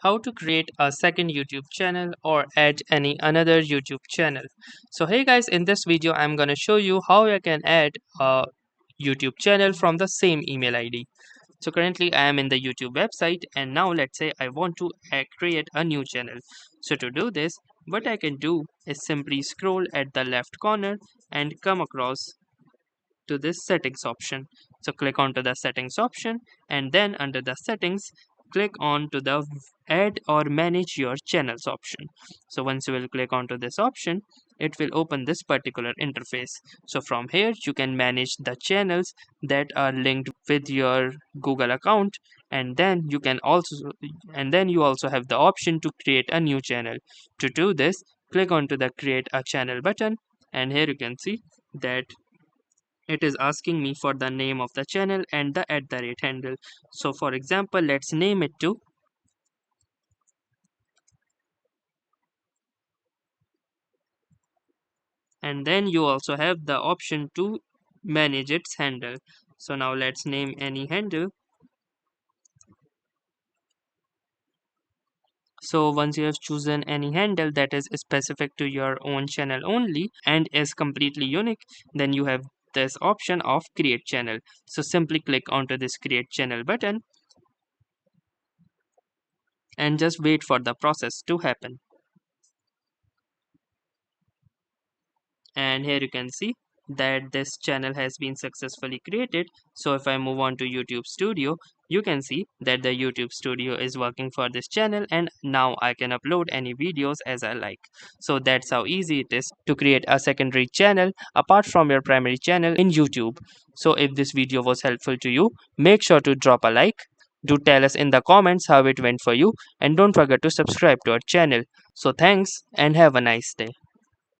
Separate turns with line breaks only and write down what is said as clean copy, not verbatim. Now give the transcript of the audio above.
how to create a second YouTube channel or add any another YouTube channel. So hey guys, in this video I'm going to show you how I can add a YouTube channel from the same email ID. So currently I am in the YouTube website, and now let's say I want to create a new channel. So to do this, what I can do is simply scroll at the left corner and come across to this settings option. So click onto the settings option, and then under the settings click on to the add or manage your channels option. So once you will click onto this option, it will open this particular interface. So from here you can manage the channels that are linked with your Google account, and then you also have the option to create a new channel. To do this, click onto the create a channel button, and here you can see that it is asking me for the name of the channel and the @ handle. So for example, let's name it to, and then you also have the option to manage its handle. So now let's name any handle. So once you have chosen any handle that is specific to your own channel only and is completely unique, then you have this option of create channel. So simply click onto this create channel button and just wait for the process to happen. And here you can see that this channel has been successfully created. So if I move on to YouTube Studio, you can see that the YouTube Studio is working for this channel, and now I can upload any videos as I like. So that's how easy it is to create a secondary channel apart from your primary channel in YouTube. So if this video was helpful to you, make sure to drop a like. Do tell us in the comments how it went for you, and don't forget to subscribe to our channel. So thanks and have a nice day.